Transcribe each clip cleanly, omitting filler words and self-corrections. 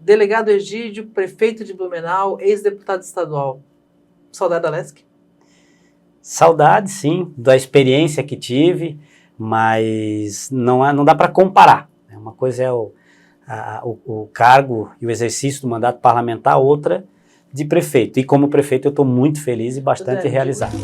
delegado Egídio, prefeito de Blumenau, ex-deputado estadual. Saudade da Alesc? Saudade, sim, da experiência que tive, mas não dá para comparar. Uma coisa é o cargo e o exercício do mandato parlamentar, outra de prefeito. E como prefeito eu estou muito feliz e bastante realizado.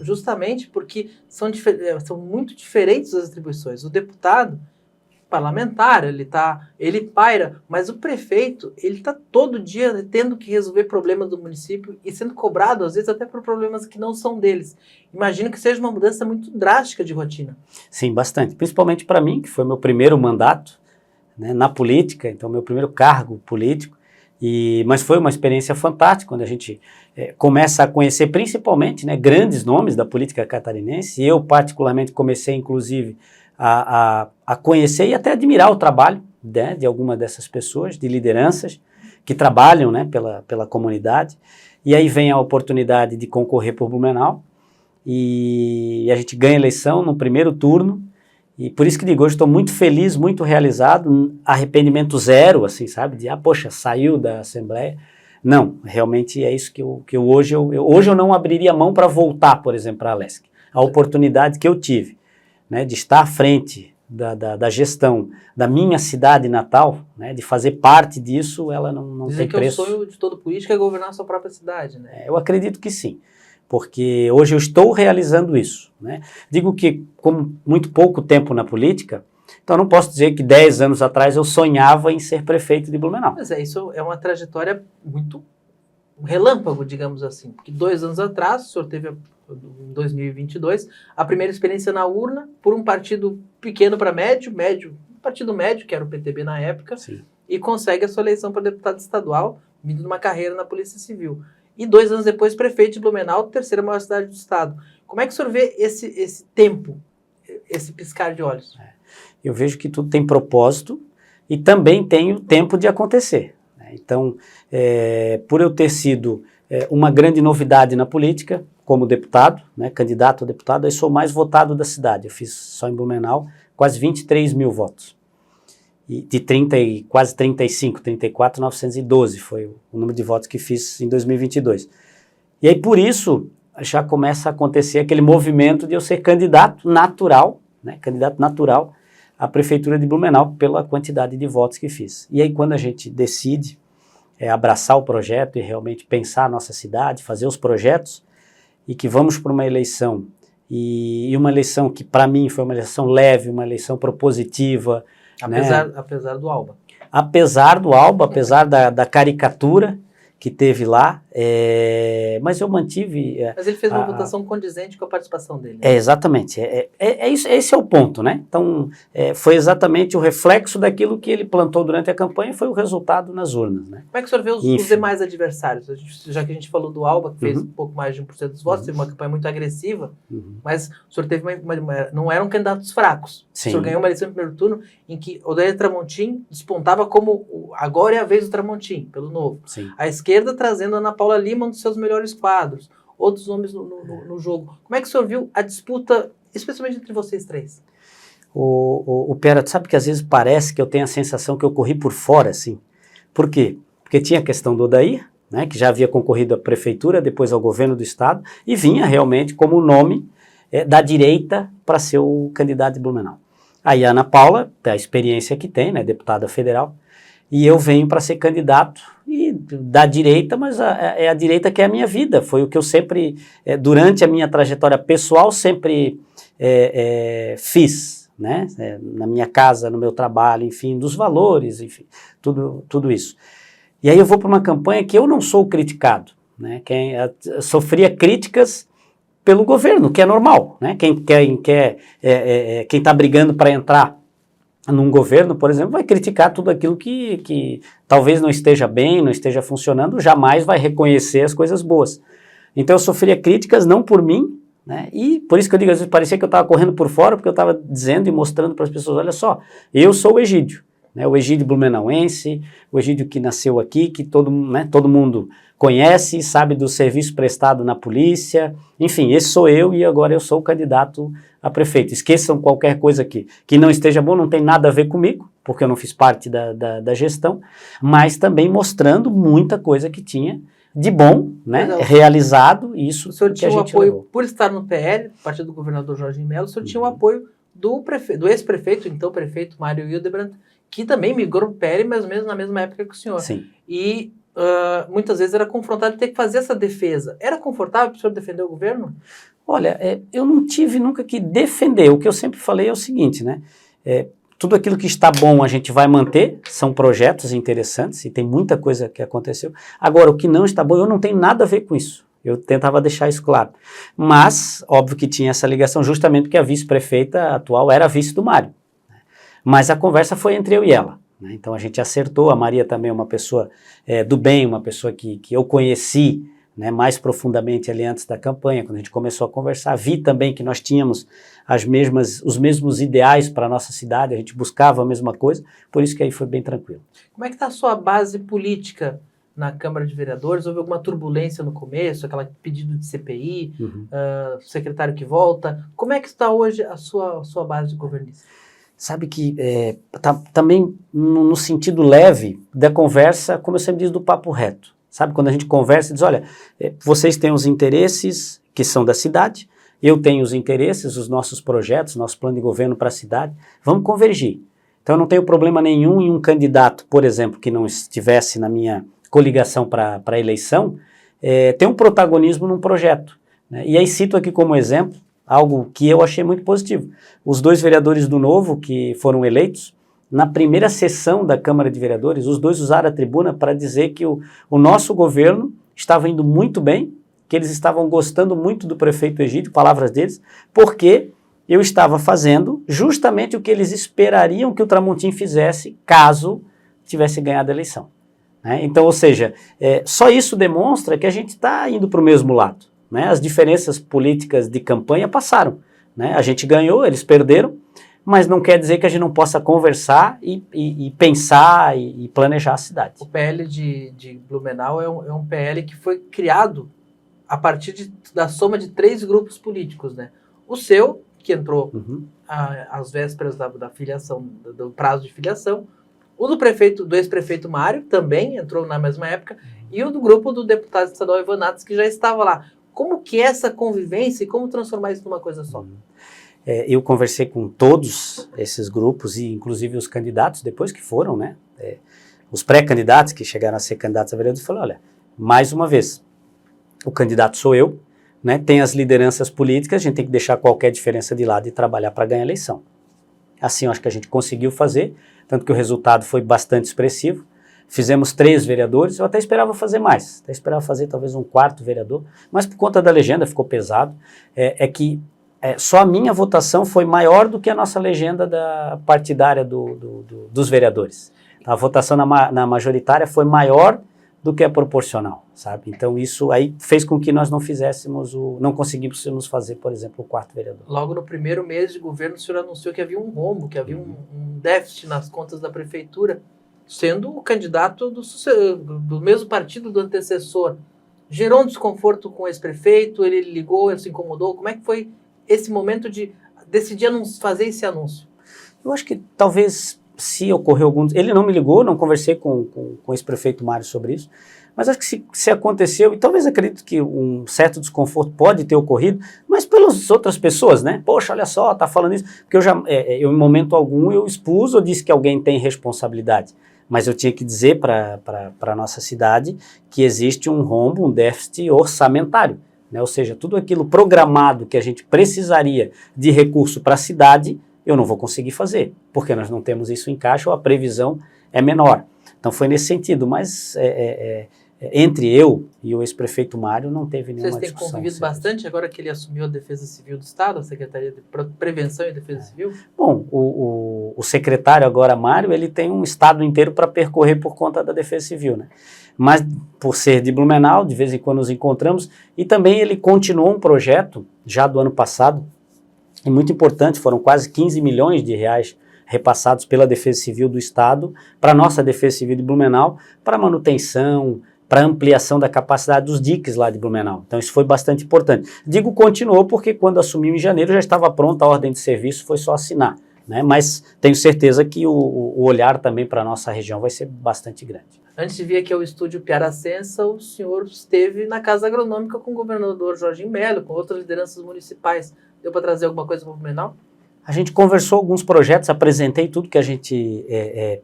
Justamente porque são muito diferentes as atribuições. O deputado parlamentar, ele paira, mas o prefeito, ele está todo dia tendo que resolver problemas do município e sendo cobrado, às vezes, até por problemas que não são deles. Imagino que seja uma mudança muito drástica de rotina. Sim, bastante. Principalmente para mim, que foi meu primeiro mandato, né, na política, então meu primeiro cargo político, mas foi uma experiência fantástica, quando a gente começa a conhecer principalmente, né, grandes nomes da política catarinense, e eu particularmente comecei, inclusive, a conhecer e até admirar o trabalho, né, de alguma dessas pessoas, de lideranças que trabalham, né, pela comunidade, e aí vem a oportunidade de concorrer por Blumenau, e a gente ganha a eleição no primeiro turno, e por isso que digo, hoje estou muito feliz, muito realizado, arrependimento zero, assim, sabe, de, poxa, saiu da Assembleia. Não, realmente é isso que hoje eu não abriria mão para voltar, por exemplo, para a Alesc. A oportunidade que eu tive, né, de estar à frente da gestão da minha cidade natal, né, de fazer parte disso, ela não tem preço. Dizem que o sonho de todo político é governar a sua própria cidade, né? Eu acredito que sim, porque hoje eu estou realizando isso, né? Digo que, como muito pouco tempo na política, então não posso dizer que 10 anos atrás eu sonhava em ser prefeito de Blumenau. Mas isso é uma trajetória muito relâmpago, digamos assim, porque 2 anos atrás, o senhor teve, em 2022, a primeira experiência na urna, por um partido pequeno para médio, um partido médio, que era o PTB na época, sim, e consegue a sua eleição para deputado estadual, vindo de uma carreira na Polícia Civil. E 2 anos depois, prefeito de Blumenau, terceira maior cidade do estado. Como é que o senhor vê esse tempo, esse piscar de olhos? Eu vejo que tudo tem propósito e também tem o tempo de acontecer. Então, por eu ter sido uma grande novidade na política, como deputado, né, candidato a deputado, eu sou o mais votado da cidade. Eu fiz só em Blumenau quase 23 mil votos. E de 30 e quase 35, 34.912 foi o número de votos que fiz em 2022. E aí, por isso, já começa a acontecer aquele movimento de eu ser candidato natural, né, à Prefeitura de Blumenau pela quantidade de votos que fiz. E aí, quando a gente decide abraçar o projeto e realmente pensar a nossa cidade, fazer os projetos, e que vamos para uma eleição, e uma eleição que para mim foi uma eleição leve, uma eleição propositiva. Apesar do Alba. Apesar do Alba, apesar da caricatura que teve lá, mas eu mantive... Mas ele fez uma votação condizente com a participação dele. Né? Exatamente, isso, esse é o ponto, né? Então, foi exatamente o reflexo daquilo que ele plantou durante a campanha e foi o resultado nas urnas, né? Como é que o senhor vê os demais adversários? Já que a gente falou do Alba, que fez um pouco mais de 1% dos votos, teve uma campanha muito agressiva, mas o senhor teve não eram candidatos fracos. Sim. O senhor ganhou uma eleição no primeiro turno em que Odair Tramontim despontava como agora é a vez do Tramontim, pelo Novo. Sim. A esquerda trazendo a Ana Paula Lima, um dos seus melhores quadros, outros nomes no jogo. Como é que o senhor viu a disputa, especialmente entre vocês três? O Pera, tu sabe que às vezes parece que eu tenho a sensação que eu corri por fora, assim. Por quê? Porque tinha a questão do Odair, né, que já havia concorrido à prefeitura, depois ao governo do estado, e vinha realmente como nome da direita para ser o candidato de Blumenau. Aí a Ana Paula, a experiência que tem, né, deputada federal, e eu venho para ser candidato e da direita, mas é a direita que é a minha vida. Foi o que eu sempre, durante a minha trajetória pessoal, sempre fiz, né? Na minha casa, no meu trabalho, enfim, dos valores, enfim, tudo isso. E aí eu vou para uma campanha que eu não sou criticado, né? Sofria críticas pelo governo, que é normal, né? Quem está brigando para entrar num governo, por exemplo, vai criticar tudo aquilo que talvez não esteja bem, não esteja funcionando, jamais vai reconhecer as coisas boas. Então eu sofria críticas não por mim, né? E por isso que eu digo, às vezes parecia que eu estava correndo por fora, porque eu estava dizendo e mostrando para as pessoas, olha só, eu sou o Egídio, né? O Egídio blumenauense, o Egídio que nasceu aqui, que todo mundo conhece, sabe do serviço prestado na polícia, enfim, esse sou eu e agora eu sou o candidato a prefeito. Esqueçam qualquer coisa que não esteja bom, não tem nada a ver comigo, porque eu não fiz parte da gestão, mas também mostrando muita coisa que tinha de bom, né, realizado, isso o senhor que tinha a o gente apoio, levou. por estar no PL, partido do governador Jorginho Mello, o senhor tinha o apoio do ex-prefeito, então prefeito Mário Hildebrand, que também migrou para o PL mais ou menos na mesma época que o senhor. Sim. E muitas vezes era confrontado de ter que fazer essa defesa. Era confortável para o senhor defender o governo? Olha, eu não tive nunca que defender. O que eu sempre falei é o seguinte, né? Tudo aquilo que está bom a gente vai manter, são projetos interessantes e tem muita coisa que aconteceu. Agora, o que não está bom, eu não tenho nada a ver com isso. Eu tentava deixar isso claro. Mas, óbvio que tinha essa ligação justamente porque a vice-prefeita atual era a vice do Mário. Mas a conversa foi entre eu e ela. Então a gente acertou, a Maria também é uma pessoa do bem, uma pessoa que eu conheci, né, mais profundamente ali antes da campanha, quando a gente começou a conversar, vi também que nós tínhamos os mesmos ideais para a nossa cidade, a gente buscava a mesma coisa, por isso que aí foi bem tranquilo. Como é que está a sua base política na Câmara de Vereadores? Houve alguma turbulência no começo, aquele pedido de CPI, secretário que volta? Como é que está hoje a sua base de governista? Sabe que também no sentido leve da conversa, como eu sempre digo, do papo reto. Sabe, quando a gente conversa e diz, olha, vocês têm os interesses que são da cidade, eu tenho os interesses, os nossos projetos, nosso plano de governo para a cidade, vamos convergir. Então eu não tenho problema nenhum em um candidato, por exemplo, que não estivesse na minha coligação para a eleição, ter um protagonismo num projeto. Né? E aí cito aqui como exemplo, algo que eu achei muito positivo. Os 2 vereadores do Novo que foram eleitos, na primeira sessão da Câmara de Vereadores, os 2 usaram a tribuna para dizer que o nosso governo estava indo muito bem, que eles estavam gostando muito do prefeito Egídio, palavras deles, porque eu estava fazendo justamente o que eles esperariam que o Tramontim fizesse caso tivesse ganhado a eleição. Né? Então, ou seja, só isso demonstra que a gente está indo para o mesmo lado. Né? As diferenças políticas de campanha passaram. Né? A gente ganhou, eles perderam, mas não quer dizer que a gente não possa conversar e pensar e planejar a cidade. O PL de Blumenau é um PL que foi criado a partir da soma de 3 grupos políticos, né? O seu, que entrou às vésperas da filiação, do prazo de filiação, o do ex-prefeito Mário, também entrou na mesma época, e o do grupo do deputado estadual Ivan Natas, que já estava lá. Como que é essa convivência e como transformar isso numa coisa só? Eu conversei com todos esses grupos e inclusive os candidatos depois que foram, né? Os pré-candidatos que chegaram a ser candidatos a vereador falaram, olha, mais uma vez, o candidato sou eu, né? Tem as lideranças políticas, a gente tem que deixar qualquer diferença de lado e trabalhar para ganhar a eleição. Assim, eu acho que a gente conseguiu fazer, tanto que o resultado foi bastante expressivo. Fizemos 3 vereadores, eu até esperava fazer mais, até esperava fazer talvez um 4º vereador, mas por conta da legenda ficou pesado, só a minha votação foi maior do que a nossa legenda partidária dos vereadores. A votação na majoritária foi maior do que a proporcional, sabe? Então isso aí fez com que nós não conseguíssemos fazer, por exemplo, o 4º vereador. Logo no primeiro mês de governo, o senhor anunciou que havia um rombo, que havia um déficit nas contas da prefeitura, sendo o candidato do mesmo partido do antecessor. Gerou um desconforto com o ex-prefeito, ele ligou, ele se incomodou. Como é que foi esse momento de decidir fazer esse anúncio? Eu acho que talvez se ocorreu ele não me ligou, não conversei com o ex-prefeito Mário sobre isso, mas acho que se aconteceu, e talvez acredito que um certo desconforto pode ter ocorrido, mas pelas outras pessoas, né? Poxa, olha só, tá falando isso, porque eu em momento algum eu expus ou disse que alguém tem responsabilidade, mas eu tinha que dizer para a nossa cidade que existe um rombo, um déficit orçamentário, né? Ou seja, tudo aquilo programado que a gente precisaria de recurso para a cidade, eu não vou conseguir fazer, porque nós não temos isso em caixa ou a previsão é menor. Então foi nesse sentido, mas entre eu e o ex-prefeito Mário não teve nenhuma discussão. Vocês têm convivido bastante agora que ele assumiu a Defesa Civil do Estado, a Secretaria de Prevenção e Defesa Civil? Bom, o secretário agora, Mário, ele tem um estado inteiro para percorrer por conta da Defesa Civil, né? Mas por ser de Blumenau, de vez em quando nos encontramos, e também ele continuou um projeto, já do ano passado, e muito importante, foram quase 15 milhões de reais repassados pela Defesa Civil do Estado para a nossa Defesa Civil de Blumenau, para manutenção, para ampliação da capacidade dos diques lá de Blumenau. Então isso foi bastante importante. Digo continuou porque quando assumiu em janeiro já estava pronta a ordem de serviço, foi só assinar, né? Mas tenho certeza que o olhar também para a nossa região vai ser bastante grande. Antes de vir aqui ao estúdio Piaracensa, o senhor esteve na Casa Agronômica com o governador Jorginho Melo, com outras lideranças municipais. Deu para trazer alguma coisa para o Blumenau? A gente conversou alguns projetos, apresentei tudo que a gente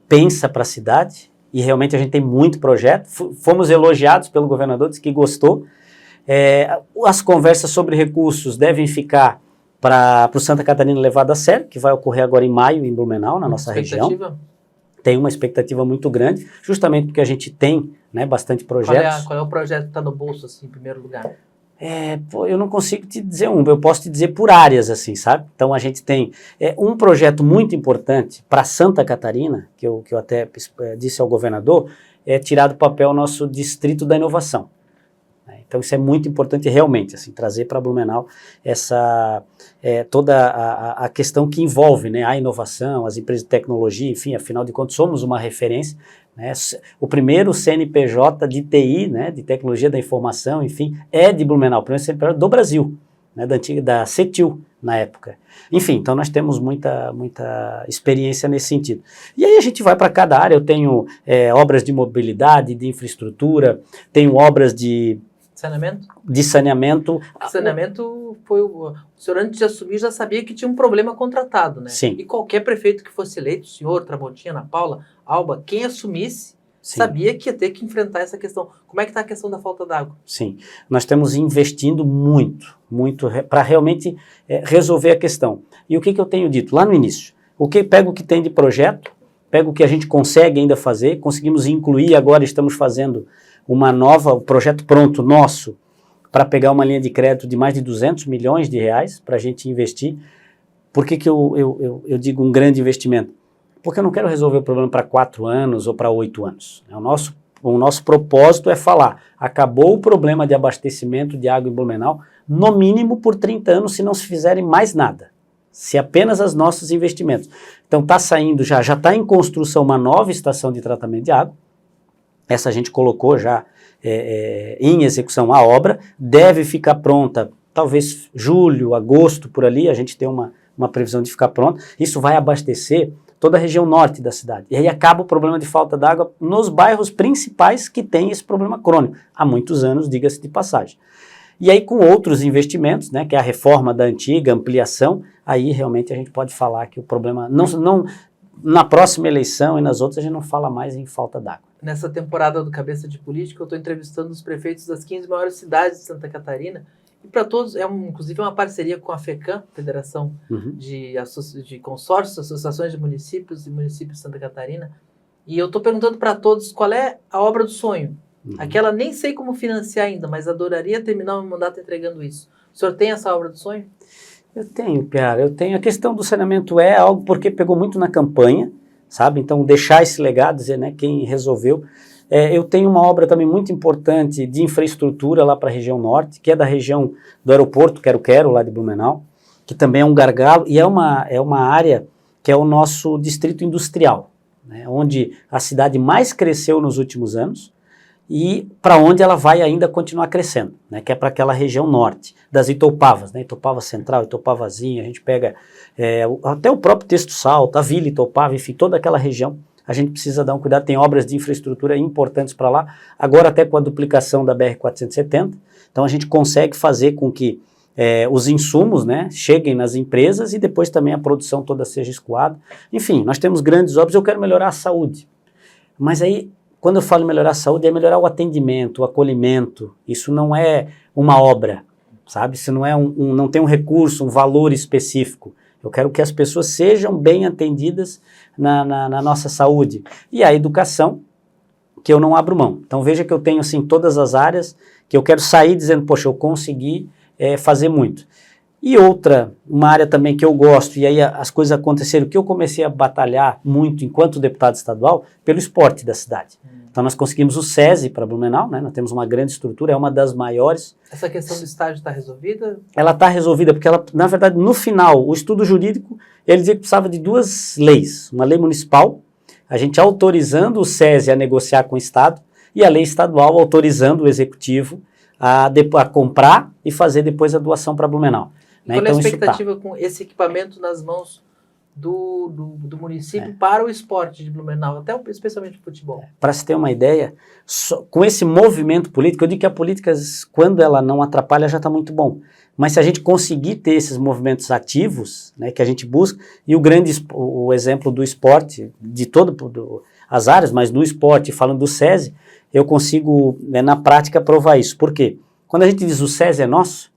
pensa para a cidade, e realmente a gente tem muito projeto. Fomos elogiados pelo governador, disse que gostou. As conversas sobre recursos devem ficar para o Santa Catarina levado a sério, que vai ocorrer agora em maio em Blumenau, na nossa região. Tem uma expectativa muito grande, justamente porque a gente tem, né, bastante projetos. Qual é o projeto que está no bolso, assim, em primeiro lugar? Eu não consigo te dizer eu posso te dizer por áreas, assim, sabe? Então a gente tem um projeto muito importante para Santa Catarina, que eu até disse ao governador, tirar do papel o nosso Distrito da Inovação. Então isso é muito importante realmente, assim, trazer para Blumenau toda a questão que envolve, né, a inovação, as empresas de tecnologia, enfim, afinal de contas somos uma referência, né, o primeiro CNPJ de TI, né, de tecnologia da informação, enfim, é de Blumenau, o primeiro CNPJ do Brasil, né, da CETIL na época. Enfim, então nós temos muita experiência nesse sentido. E aí a gente vai para cada área, eu tenho obras de mobilidade, de infraestrutura, tenho obras de saneamento? De saneamento. Saneamento foi o senhor antes de assumir já sabia que tinha um problema contratado, né? Sim. E qualquer prefeito que fosse eleito, o senhor, Tramontina, Ana Paula, Alba, quem assumisse, sim, sabia que ia ter que enfrentar essa questão. Como é que está a questão da falta d'água? Sim, nós estamos investindo muito para realmente resolver a questão. E o que eu tenho dito lá no início? Pega o que tem de projeto, pega o que a gente consegue ainda fazer, conseguimos incluir, agora estamos fazendo um projeto pronto nosso para pegar uma linha de crédito de mais de 200 milhões de reais para a gente investir. Por que eu digo um grande investimento? Porque eu não quero resolver o problema para 4 anos ou para 8 anos. O nosso propósito é falar, acabou o problema de abastecimento de água em Blumenau, no mínimo por 30 anos, se não se fizerem mais nada. Se apenas os nossos investimentos. Então está saindo, já está em construção uma nova estação de tratamento de água. Essa a gente colocou já em execução a obra, deve ficar pronta talvez julho, agosto, por ali, a gente tem uma previsão de ficar pronta. Isso vai abastecer toda a região norte da cidade. E aí acaba o problema de falta d'água nos bairros principais que tem esse problema crônico. Há muitos anos, diga-se de passagem. E aí com outros investimentos, né, que é a reforma da antiga, ampliação, aí realmente a gente pode falar que o problema, não na próxima eleição e nas outras a gente não fala mais em falta d'água. Nessa temporada do Cabeça de Política, eu estou entrevistando os prefeitos das 15 maiores cidades de Santa Catarina, e para todos, inclusive uma parceria com a FECAM, Federação de Consórcios, Associações de Municípios e Municípios de Santa Catarina, e eu estou perguntando para todos qual é a obra do sonho. Aquela nem sei como financiar ainda, mas adoraria terminar o meu mandato entregando isso. O senhor tem essa obra do sonho? Eu tenho, Piara, eu tenho. A questão do saneamento é algo porque pegou muito na campanha, sabe? Então deixar esse legado, dizer, né, quem resolveu. Eu tenho uma obra também muito importante de infraestrutura lá para a região norte, que é da região do aeroporto Quero-Quero, lá de Blumenau, que também é um gargalo e é uma área que é o nosso distrito industrial, né, onde a cidade mais cresceu nos últimos anos, e para onde ela vai ainda continuar crescendo, né, que é para aquela região norte, das Itoupavas, né, Itoupava Central, Itoupavazinha, a gente pega até o próprio Texto Salto, a Vila Itoupava, enfim, toda aquela região, a gente precisa dar um cuidado, tem obras de infraestrutura importantes para lá, agora até com a duplicação da BR-470, então a gente consegue fazer com que os insumos, né, cheguem nas empresas e depois também a produção toda seja escoada. Enfim, nós temos grandes obras, eu quero melhorar a saúde, mas aí quando eu falo melhorar a saúde, é melhorar o atendimento, o acolhimento. Isso não é uma obra, sabe? Isso não é não tem um recurso, um valor específico. Eu quero que as pessoas sejam bem atendidas na nossa saúde. E a educação, que eu não abro mão. Então veja que eu tenho assim todas as áreas que eu quero sair dizendo, poxa, eu consegui fazer muito. E outra, uma área também que eu gosto, e aí as coisas aconteceram, que eu comecei a batalhar muito enquanto deputado estadual, pelo esporte da cidade. Então nós conseguimos o SESI para Blumenau, né? Nós temos uma grande estrutura, é uma das maiores. Essa questão do estádio está resolvida? Ela está resolvida, porque ela, na verdade, no final, o estudo jurídico, ele dizia que precisava de duas leis, uma lei municipal, a gente autorizando o SESI a negociar com o Estado, e a lei estadual autorizando o executivo a comprar e fazer depois a doação para Blumenau. Né? Qual é a Então, expectativa com esse equipamento nas mãos do município para o esporte de Blumenau, até especialmente o futebol? Para se ter uma ideia, com esse movimento político, eu digo que a política, quando ela não atrapalha, já está muito bom. Mas se a gente conseguir ter esses movimentos ativos, né, que a gente busca, e o exemplo do esporte, de as áreas, mas no esporte, falando do SESI, eu consigo, né, na prática, provar isso. Por quê? Quando a gente diz o SESI é nosso,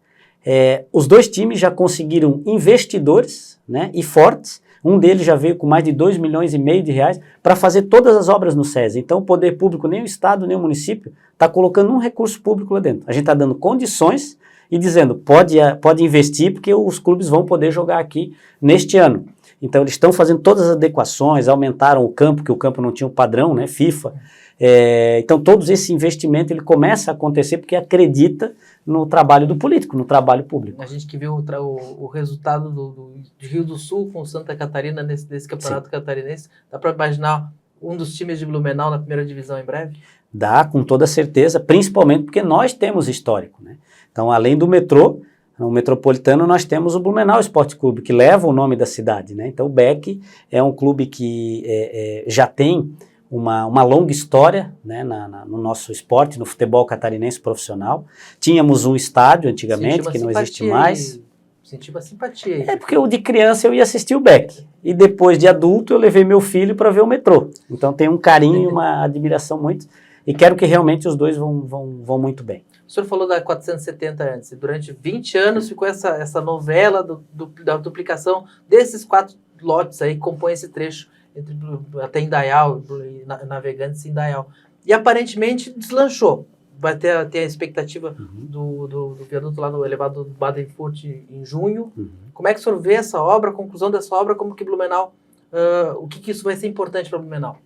os dois times já conseguiram investidores, né, e fortes. Um deles já veio com mais de 2,5 milhões de reais para fazer todas as obras no SESI. Então o poder público, nem o Estado, nem o município, está colocando um recurso público lá dentro. A gente está dando condições e dizendo, pode investir porque os clubes vão poder jogar aqui neste ano. Então eles estão fazendo todas as adequações, aumentaram o campo, que o campo não tinha um padrão, né, FIFA. Então todo esse investimento ele começa a acontecer porque acredita no trabalho do político, no trabalho público. A gente que viu o resultado do Rio do Sul com Santa Catarina nesse campeonato catarinense, dá para imaginar um dos times de Blumenau na primeira divisão em breve? Dá, com toda certeza, principalmente porque nós temos histórico, né? Então, além do metrô, no Metropolitano, nós temos o Blumenau Esporte Clube, que leva o nome da cidade, né? Então, o BEC é um clube que já tem uma longa história, né, no nosso esporte, no futebol catarinense profissional. Tínhamos um estádio antigamente, que não existe mais. Senti uma simpatia aí. É porque de criança eu ia assistir o BEC. E depois de adulto eu levei meu filho para ver o metrô. Então tem um carinho, uma admiração muito. E quero que realmente os dois vão muito bem. O senhor falou da 470 antes. E durante 20 anos ficou essa novela da duplicação desses 4 lotes aí que compõem esse trecho até Indaial, Navegantes e Indaial. E aparentemente deslanchou. Vai ter a expectativa do viaduto lá no elevado do Baden-Furt em junho. Como é que o senhor vê essa obra, a conclusão dessa obra, como que Blumenau, o que isso vai ser importante para Blumenau?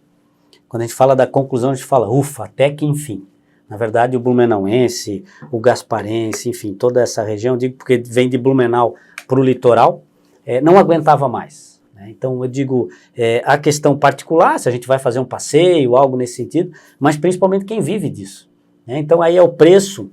Quando a gente fala da conclusão, a gente fala, ufa, até que enfim. Na verdade, o blumenauense, o gasparense, enfim, toda essa região, eu digo porque vem de Blumenau para o litoral, não aguentava mais. Então, eu digo, a questão particular, se a gente vai fazer um passeio, algo nesse sentido, mas principalmente quem vive disso. Então, aí é o preço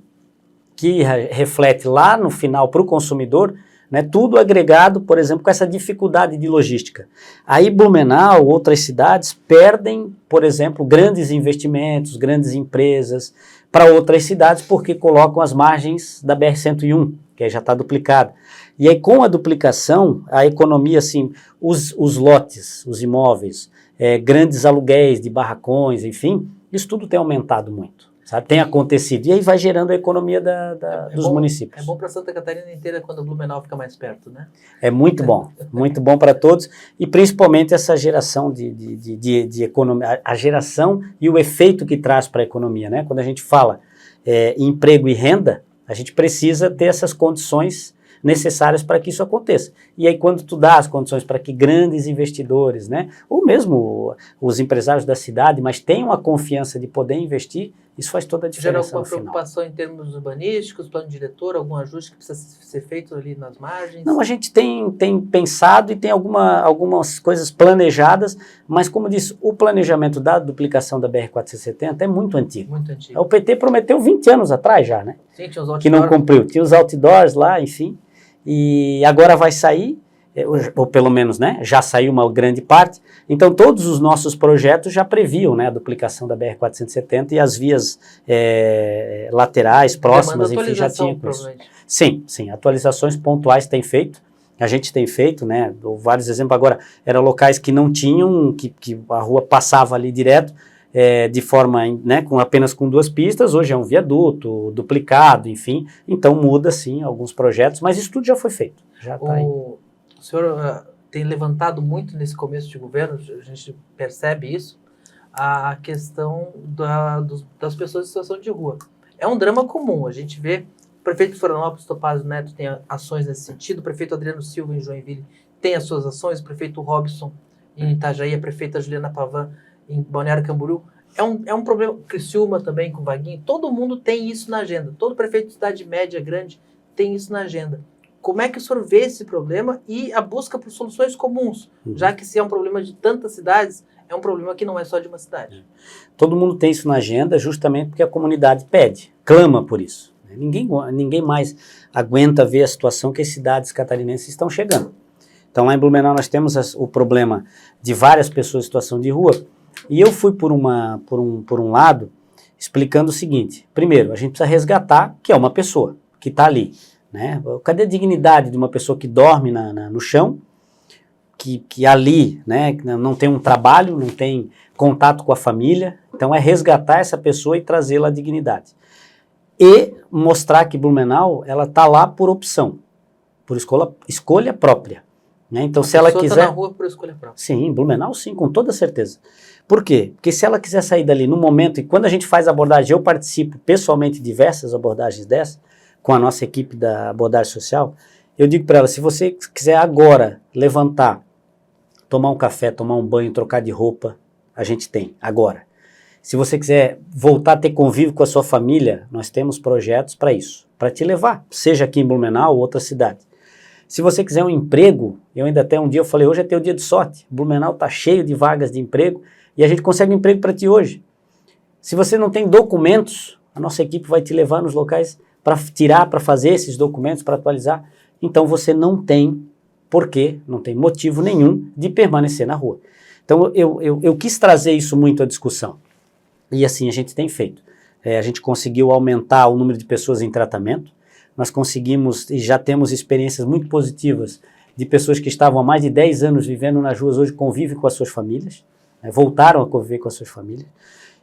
que reflete lá no final para o consumidor, né, tudo agregado, por exemplo, com essa dificuldade de logística. Aí Blumenau, outras cidades, perdem, por exemplo, grandes investimentos, grandes empresas para outras cidades porque colocam as margens da BR-101, que aí já está duplicada. E aí com a duplicação, a economia, assim, os lotes, os imóveis, grandes aluguéis de barracões, enfim, isso tudo tem aumentado muito. Sabe, tem acontecido. E aí vai gerando a economia dos municípios. É bom para Santa Catarina inteira quando o Blumenau fica mais perto, né? É muito bom para todos. E principalmente essa geração de economia, a geração e o efeito que traz para a economia, né? Quando a gente fala em emprego e renda, a gente precisa ter essas condições necessárias para que isso aconteça. E aí quando tu dá as condições para que grandes investidores, né, ou mesmo os empresários da cidade, mas tenham a confiança de poder investir, isso faz toda a diferença. Gera alguma preocupação em termos urbanísticos, plano diretor, algum ajuste que precisa ser feito ali nas margens? Não, a gente tem pensado e tem algumas coisas planejadas, mas como disse, o planejamento da duplicação da BR-470 é muito antigo. Muito antigo. O PT prometeu 20 anos atrás já, né? Sim, tinha os outdoors. Que não cumpriu. Tinha os outdoors lá, enfim. E agora vai sair, ou pelo menos, né, já saiu uma grande parte. Então todos os nossos projetos já previam, né, a duplicação da BR-470 e as vias laterais, próximas, enfim, já tinha com isso. Sim, atualizações pontuais tem feito. A gente tem feito, né, dou vários exemplos. Agora, eram locais que não tinham, que a rua passava ali direto, de forma, né, apenas com 2 pistas, hoje é um viaduto, duplicado, enfim, então muda sim alguns projetos, mas isso tudo já foi feito, já está aí. O senhor tem levantado muito nesse começo de governo, a gente percebe isso, a questão das pessoas em situação de rua. É um drama comum, a gente vê prefeito de Florianópolis, Topázio Neto, tem ações nesse sentido, o prefeito Adriano Silva, em Joinville, tem as suas ações, o prefeito Robson, em Itajaí, a prefeita Juliana Pavan, em Balneário Camboriú. É um problema, Criciúma também, com Vaguinho, todo mundo tem isso na agenda, todo prefeito de cidade média, grande, tem isso na agenda. Como é que o senhor vê esse problema e a busca por soluções comuns, já que se é um problema de tantas cidades, é um problema que não é só de uma cidade. Todo mundo tem isso na agenda justamente porque a comunidade pede, clama por isso. Ninguém mais aguenta ver a situação que as cidades catarinenses estão chegando. Então lá em Blumenau nós temos o problema de várias pessoas em situação de rua e eu fui por um lado explicando o seguinte, primeiro, a gente precisa resgatar que é uma pessoa que está ali. Né? Cadê a dignidade de uma pessoa que dorme no chão, que ali, né, não tem um trabalho, não tem contato com a família? Então é resgatar essa pessoa e trazê-la à dignidade. E mostrar que Blumenau ela está lá por opção, por escolha própria. Né? Então se ela quiser... Tá na rua por escolha própria. Sim, Blumenau sim, com toda certeza. Por quê? Porque se ela quiser sair dali no momento, e quando a gente faz abordagem, eu participo pessoalmente de diversas abordagens dessas, com a nossa equipe da abordagem social, eu digo para ela, se você quiser agora levantar, tomar um café, tomar um banho, trocar de roupa, a gente tem, agora. Se você quiser voltar a ter convívio com a sua família, nós temos projetos para isso, para te levar, seja aqui em Blumenau ou outra cidade. Se você quiser um emprego, eu ainda até um dia eu falei, hoje é teu dia de sorte, Blumenau está cheio de vagas de emprego e a gente consegue um emprego para ti hoje. Se você não tem documentos, a nossa equipe vai te levar nos locais para tirar, para fazer esses documentos, para atualizar, então você não tem porquê, não tem motivo nenhum de permanecer na rua. Então eu quis trazer isso muito à discussão, e assim a gente tem feito. A gente conseguiu aumentar o número de pessoas em tratamento, nós conseguimos e já temos experiências muito positivas de pessoas que estavam há mais de 10 anos vivendo nas ruas, hoje convivem com as suas famílias, né, voltaram a conviver com as suas famílias,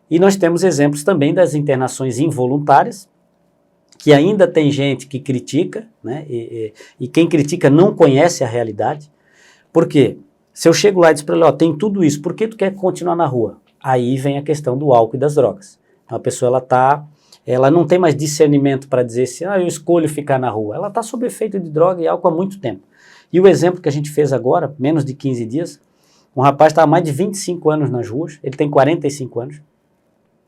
e nós temos exemplos também das internações involuntárias, que ainda tem gente que critica, né, e quem critica não conhece a realidade. Por quê? Se eu chego lá e digo para ele, ó, tem tudo isso, por que tu quer continuar na rua? Aí vem a questão do álcool e das drogas. Então a pessoa ela não tem mais discernimento para dizer assim, eu escolho ficar na rua. Ela está sob efeito de droga e álcool há muito tempo. E o exemplo que a gente fez agora, menos de 15 dias, um rapaz estava há mais de 25 anos nas ruas, ele tem 45 anos,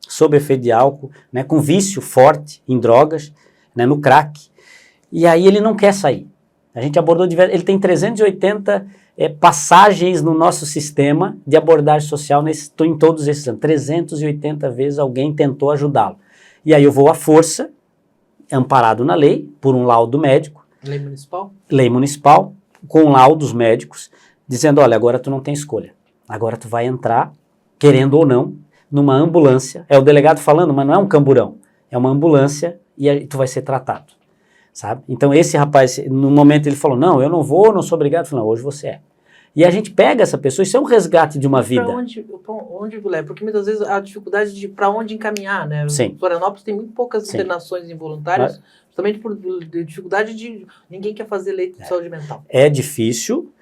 sob efeito de álcool, né, com vício forte em drogas, né, no crack, e aí ele não quer sair. A gente abordou ele tem 380 passagens no nosso sistema de abordagem social em todos esses anos. 380 vezes alguém tentou ajudá-lo. E aí eu vou à força, amparado na lei, por um laudo médico. Lei municipal? Lei municipal, com laudos médicos, dizendo, olha, agora tu não tem escolha. Agora tu vai entrar, querendo ou não, numa ambulância. É o delegado falando, mas não é um camburão. É uma ambulância e aí tu vai ser tratado, sabe? Então esse rapaz, no momento ele falou, não, eu não vou, não sou obrigado. Eu falei, não, hoje você é. E a gente pega essa pessoa, isso é um resgate de uma vida. Para onde leva? Porque muitas vezes a dificuldade de para onde encaminhar, né? Sim. Florianópolis tem muito poucas Sim. internações involuntárias, justamente por dificuldade de ninguém quer fazer leito de saúde mental. É difícil,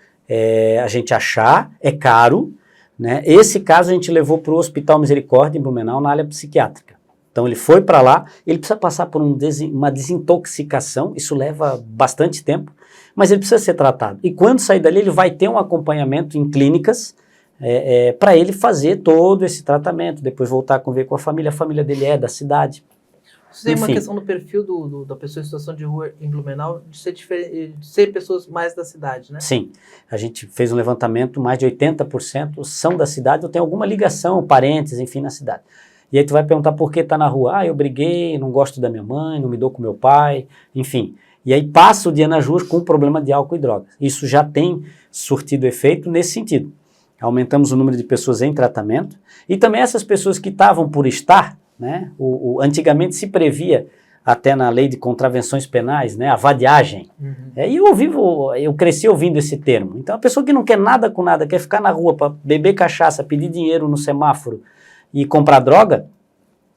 a gente achar, é caro, né? Esse caso a gente levou para o Hospital Misericórdia em Blumenau, na área psiquiátrica. Então ele foi para lá, ele precisa passar por uma desintoxicação, isso leva bastante tempo, mas ele precisa ser tratado. E quando sair dali ele vai ter um acompanhamento em clínicas para ele fazer todo esse tratamento, depois voltar a conviver com a família dele é da cidade. Você tem uma questão do perfil da pessoa em situação de rua em Blumenau, de ser pessoas mais da cidade, né? Sim, a gente fez um levantamento, mais de 80% são da cidade ou tem alguma ligação, parentes, enfim, na cidade. E aí tu vai perguntar por que está na rua. Eu briguei, não gosto da minha mãe, não me dou com meu pai, enfim. E aí passa o dia nas ruas com um problema de álcool e drogas. Isso já tem surtido efeito nesse sentido. Aumentamos o número de pessoas em tratamento e também essas pessoas que estavam por estar, né? Antigamente se previa, até na lei de contravenções penais, né? A vadiagem. Uhum. E eu cresci ouvindo esse termo. Então a pessoa que não quer nada com nada, quer ficar na rua para beber cachaça, pedir dinheiro no semáforo, e comprar droga,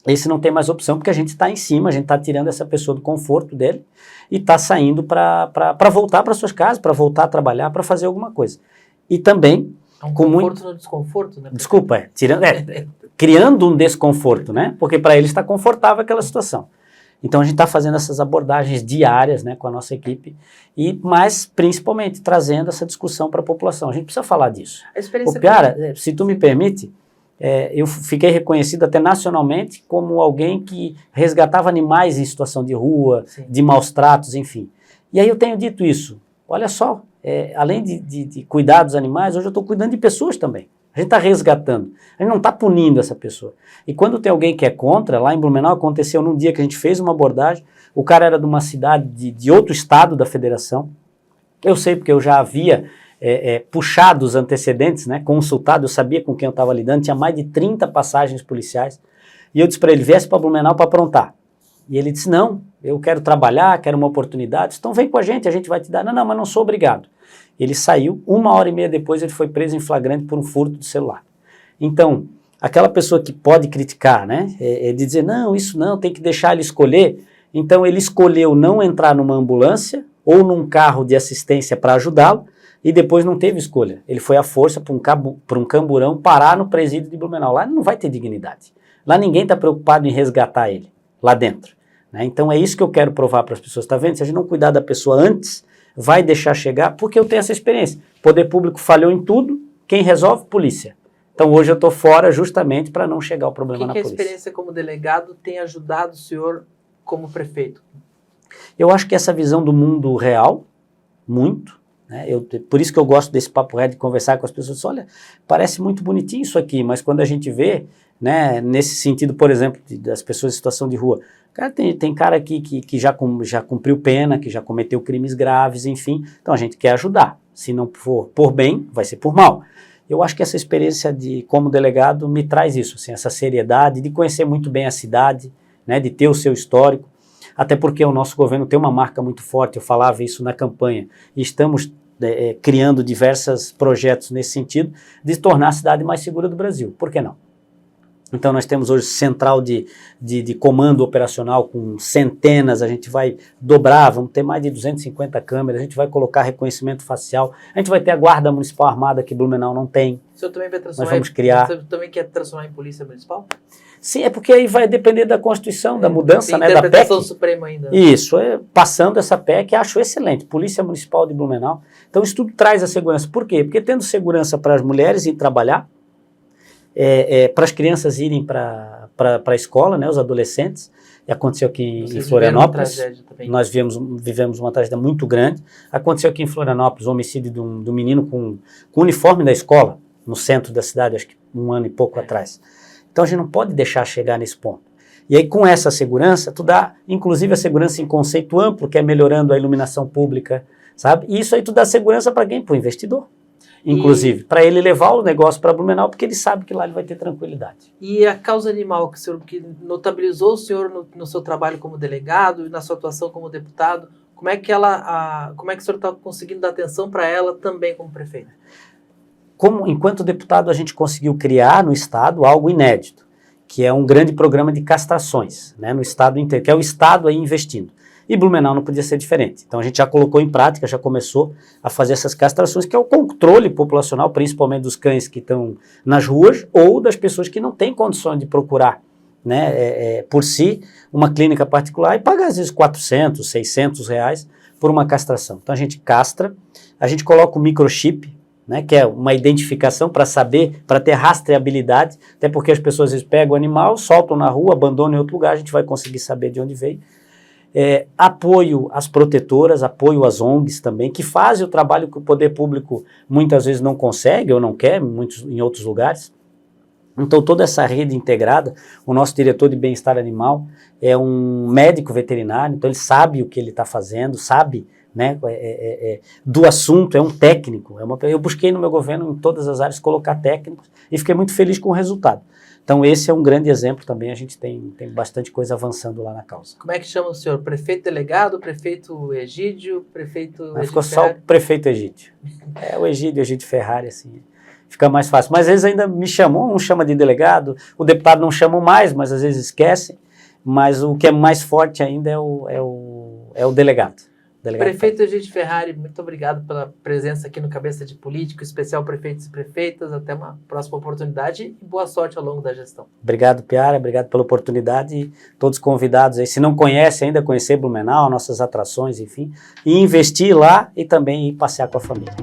esse não tem mais opção, porque a gente está em cima, a gente está tirando essa pessoa do conforto dele e está saindo para voltar para suas casas, para voltar a trabalhar, para fazer alguma coisa. E também... É um conforto no desconforto, né? Desculpa, criando um desconforto, né? Porque para ele está confortável aquela situação. Então a gente está fazendo essas abordagens diárias, né, com a nossa equipe, mas principalmente trazendo essa discussão para a população. A gente precisa falar disso. A experiência Piara, se tu me permite, eu fiquei reconhecido até nacionalmente como alguém que resgatava animais em situação de rua, Sim. de maus tratos, enfim. E aí eu tenho dito isso, olha só, além de cuidar dos animais, hoje eu estou cuidando de pessoas também. A gente está resgatando, a gente não está punindo essa pessoa. E quando tem alguém que é contra, lá em Blumenau aconteceu num dia que a gente fez uma abordagem, o cara era de uma cidade de outro estado da federação, eu sei porque eu já havia puxado os antecedentes, né, consultado, eu sabia com quem eu estava lidando, tinha mais de 30 passagens policiais, e eu disse para ele, viesse para Blumenau para aprontar. E ele disse, não, eu quero trabalhar, quero uma oportunidade, então vem com a gente vai te dar. Não, mas não sou obrigado. Ele saiu, 1h30 depois ele foi preso em flagrante por um furto de celular. Então, aquela pessoa que pode criticar, né, de dizer, não, isso não, tem que deixar ele escolher. Então ele escolheu não entrar numa ambulância ou num carro de assistência para ajudá-lo e depois não teve escolha. Ele foi à força para um camburão parar no presídio de Blumenau. Lá ele não vai ter dignidade. Lá ninguém está preocupado em resgatar ele, lá dentro. Né? Então é isso que eu quero provar para as pessoas. Está vendo? Se a gente não cuidar da pessoa antes, vai deixar chegar, porque eu tenho essa experiência. O poder público falhou em tudo, quem resolve? Polícia. Então hoje eu estou fora justamente para não chegar o problema na polícia. A experiência como delegado tem ajudado o senhor como prefeito? Eu acho que essa visão do mundo real, muito, né? Por isso que eu gosto desse papo reto de conversar com as pessoas. Olha, parece muito bonitinho isso aqui, mas quando a gente vê, né, nesse sentido, por exemplo, das pessoas em situação de rua, cara, tem cara aqui que já cumpriu pena, que já cometeu crimes graves, enfim, então a gente quer ajudar. Se não for por bem, vai ser por mal. Eu acho que essa experiência como delegado me traz isso, assim, essa seriedade, de conhecer muito bem a cidade, né, de ter o seu histórico, até porque o nosso governo tem uma marca muito forte, eu falava isso na campanha, e estamos criando diversos projetos nesse sentido, de tornar a cidade mais segura do Brasil. Por que não? Então nós temos hoje central de comando operacional com centenas, a gente vai dobrar, vamos ter mais de 250 câmeras, a gente vai colocar reconhecimento facial, a gente vai ter a Guarda Municipal Armada que Blumenau não tem. O senhor também vai transformar, nós vamos criar. O senhor também quer transformar em Polícia Municipal? Sim, é porque aí vai depender da Constituição, da mudança, né, da PEC. Interpretação Suprema ainda. Isso, passando essa PEC, acho excelente, Polícia Municipal de Blumenau. Então isso tudo traz a segurança. Por quê? Porque tendo segurança para as mulheres ir trabalhar, para as crianças irem para a escola, né, os adolescentes, e aconteceu aqui em Florianópolis, nós vivemos uma tragédia muito grande, aconteceu aqui em Florianópolis o homicídio de um menino com o uniforme da escola, no centro da cidade, acho que 1 ano e pouco atrás. Então a gente não pode deixar chegar nesse ponto. E aí com essa segurança, tu dá inclusive a segurança em conceito amplo, que é melhorando a iluminação pública, sabe? E isso aí tu dá segurança para quem? Para o investidor. Inclusive, para ele levar o negócio para Blumenau, porque ele sabe que lá ele vai ter tranquilidade. E a causa animal, que notabilizou o senhor no seu trabalho como delegado e na sua atuação como deputado, como é que o senhor está conseguindo dar atenção para ela também como prefeito? Enquanto deputado, a gente conseguiu criar no Estado algo inédito, que é um grande programa de castrações, né, no Estado inteiro, que é o Estado aí investindo. E Blumenau não podia ser diferente. Então a gente já colocou em prática, já começou a fazer essas castrações, que é o controle populacional, principalmente dos cães que estão nas ruas ou das pessoas que não têm condições de procurar, né, por si uma clínica particular e pagar às vezes 400, 600 reais por uma castração. Então a gente castra, a gente coloca o microchip, né, que é uma identificação para saber, para ter rastreabilidade, até porque as pessoas às vezes pegam o animal, soltam na rua, abandonam em outro lugar, a gente vai conseguir saber de onde veio. Apoio às protetoras, apoio às ONGs também, que fazem o trabalho que o poder público muitas vezes não consegue ou não quer, em outros lugares. Então toda essa rede integrada, o nosso diretor de bem-estar animal é um médico veterinário, então ele sabe o que ele está fazendo, sabe, né, do assunto, é um técnico. Eu busquei no meu governo, em todas as áreas, colocar técnicos e fiquei muito feliz com o resultado. Então esse é um grande exemplo também, a gente tem bastante coisa avançando lá na causa. Como é que chama o senhor? Prefeito delegado, prefeito Egídio, prefeito Egídio ficou Ferrari? Só o prefeito Egídio. O Egídio Ferrari, assim, fica mais fácil. Mas às vezes ainda me chamam, um chama de delegado, o deputado não chama mais, mas às vezes esquece. Mas o que é mais forte ainda é o delegado. Delegado Prefeito Egídio Ferrari, muito obrigado pela presença aqui no Cabeça de Político, especial prefeitos e prefeitas. Até uma próxima oportunidade e boa sorte ao longo da gestão. Obrigado, Piara, obrigado pela oportunidade e todos convidados aí, se não conhece ainda, conhecer Blumenau, nossas atrações, enfim, e investir lá e também ir passear com a família.